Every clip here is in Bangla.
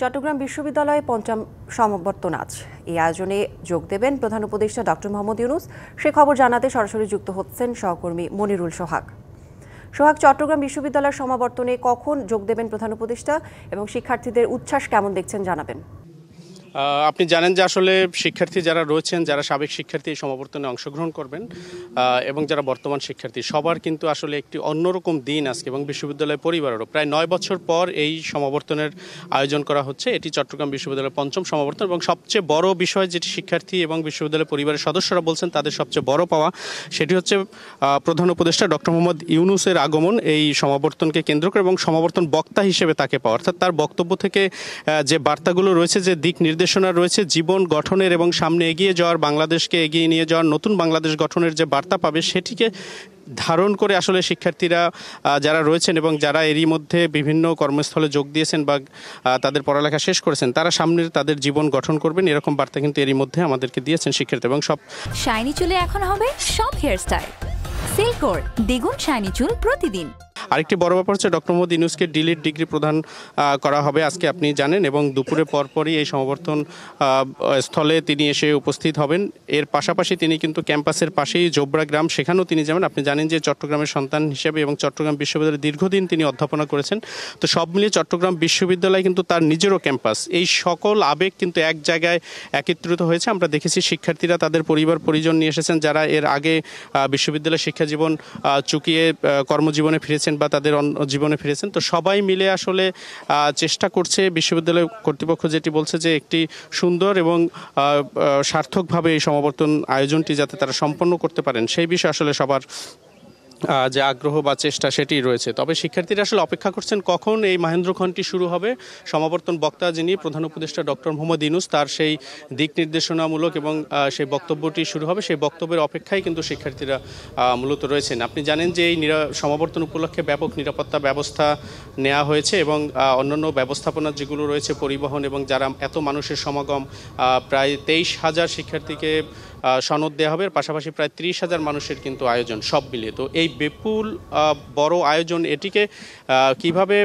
চট্টগ্রাম বিশ্ববিদ্যালয়ে পঞ্চম সমাবর্তন আজ। এই আয়োজনে যোগ দেবেন প্রধান উপদেষ্টা ডক্টর মোহাম্মদ ইউনূস। সে খবর জানাতে সরাসরি যুক্ত হচ্ছেন সহকর্মী মনিরুল সোহাগ। সোহাগ, চট্টগ্রাম বিশ্ববিদ্যালয়ের সমাবর্তনে কখন যোগ দেবেন প্রধান উপদেষ্টা এবং শিক্ষার্থীদের উচ্ছ্বাস কেমন দেখছেন জানাবেন। আপনি জানেন যে আসলে শিক্ষার্থী যারা রয়েছেন, যারা সাবেক শিক্ষার্থী এই সমাবর্তনে অংশগ্রহণ করবেন এবং যারা বর্তমান শিক্ষার্থী, সবার কিন্তু আসলে একটি অন্যরকম দিন আজকে, এবং বিশ্ববিদ্যালয় পরিবারেরও প্রায় 9 বছর পর এই সমাবর্তনের আয়োজন করা হচ্ছে। এটি চট্টগ্রাম বিশ্ববিদ্যালয়ের পঞ্চম সমাবর্তন, এবং সবচেয়ে বড় বিষয় যেটি শিক্ষার্থী এবং বিশ্ববিদ্যালয় পরিবারের সদস্যরা বলছেন তাদের সবচেয়ে বড় পাওয়া, সেটি হচ্ছে প্রধান উপদেষ্টা ডক্টর মোহাম্মদ ইউনূসের আগমন এই সমাবর্তনকে কেন্দ্র করে, এবং সমাবর্তন বক্তা হিসেবে তাকে পাওয়া। অর্থাৎ তার বক্তব্য থেকে যে বার্তাগুলো রয়েছে, যে দিক নির্দেশনা রয়েছে জীবন গঠনের এবং সামনে এগিয়ে যাওয়ার, বাংলাদেশকে এগিয়ে নিয়ে যাওয়ার, নতুন বাংলাদেশ গঠনের যে বার্তা পাবে, সেটিকে ধারণ করে আসলে শিক্ষার্থীরা যারা রয়েছেন এবং যারা এরই মধ্যে বিভিন্ন কর্মস্থলে যোগ দিয়েছেন বা তাদের পড়ালেখা শেষ করেছেন, তারা সামনের তাদের জীবন গঠন করবেন, এরকম বার্তা কিন্তু এরই মধ্যে আমাদেরকে দিয়েছেন শিক্ষার্থী। এবং সব শাইনি চুলে এখন হবে সব হেয়ারস্টাইল সিল্কোর দ্বিগুণ শাইনি চুল প্রতিদিন। আরেকটি বড় ব্যাপার হচ্ছে ডক্টর মোহাম্মদ ইউনূসকে ডিলিট ডিগ্রি প্রদান করা হবে আজকে, আপনি জানেন, এবং দুপুরে পরপরই এই সমাবর্তন স্থলে তিনি এসে উপস্থিত হবেন। এর পাশাপাশি তিনি কিন্তু ক্যাম্পাসের পাশেই জোবরা গ্রাম, সেখানেও তিনি যাবেন। আপনি জানেন যে চট্টগ্রামের সন্তান হিসেবে এবং চট্টগ্রাম বিশ্ববিদ্যালয়ে দীর্ঘদিন তিনি অধ্যাপনা করেছেন। তো সব মিলিয়ে চট্টগ্রাম বিশ্ববিদ্যালয় কিন্তু তার নিজেরও ক্যাম্পাস। এই সকল আবেগ কিন্তু এক জায়গায় একত্রিত হয়েছে। আমরা দেখেছি শিক্ষার্থীরা তাদের পরিবার পরিজন নিয়ে এসেছেন, যারা এর আগে বিশ্ববিদ্যালয়ের শিক্ষাজীবন চুকিয়ে কর্মজীবনে ফিরেছেন বা তাদের জীবনে ফিরেছেন। তো সবাই মিলে আসলে চেষ্টা করছে, বিশ্ববিদ্যালয় কর্তৃপক্ষ যেটি বলছে যে একটি সুন্দর এবং সার্থকভাবে এই সমাবর্তন আয়োজনটি যাতে তারা সম্পন্ন করতে পারেন, সেই বিষয়ে আসলে সবার যে আগ্রহ বা চেষ্টা সেটি রয়েছে। তবে শিক্ষার্থীরা আসলে অপেক্ষা করছেন কখন এই মাহেন্দ্রক্ষণটি শুরু হবে। সমাবর্তন বক্তা যিনি প্রধান উপদেষ্টা ডক্টর মোহাম্মদ ইউনূস, তার সেই দিক নির্দেশনামূলক এবং সেই বক্তব্যটি শুরু হবে, সেই বক্তব্যের অপেক্ষায় কিন্তু শিক্ষার্থীরা মূলত রয়েছেন। আপনি জানেন যে এই সমাবর্তন উপলক্ষে ব্যাপক নিরাপত্তা ব্যবস্থা নেওয়া হয়েছে, এবং অন্যান্য ব্যবস্থাপনা যেগুলো রয়েছে, পরিবহন, এবং যারা এত মানুষের সমাগম, প্রায় 23,000 শিক্ষার্থীকে সনদ দেওয়া হবে, পাশাপাশি প্রায় 30,000 মানুষের কিন্তু আয়োজন সব মিলিয়ে। তো এই বিপুল বড় আয়োজন, এটিকে কিভাবে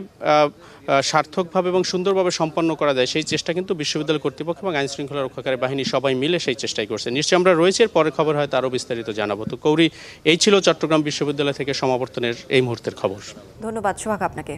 সার্থকভাবে এবং সুন্দরভাবে সম্পন্ন করা যায়, সেই চেষ্টা কিন্তু বিশ্ববিদ্যালয় কর্তৃপক্ষ এবং আইন শৃঙ্খলা রক্ষাকারী বাহিনী সবাই মিলে সেই চেষ্টাই করছে। নিশ্চয়ই আমরা রয়েছে, এর পরের খবর হয়তো আরও বিস্তারিত জানাবো। তো কৌরি, এই ছিল চট্টগ্রাম বিশ্ববিদ্যালয় থেকে সমাবর্তনের এই মুহূর্তের খবর। ধন্যবাদ সোহাগ আপনাকে।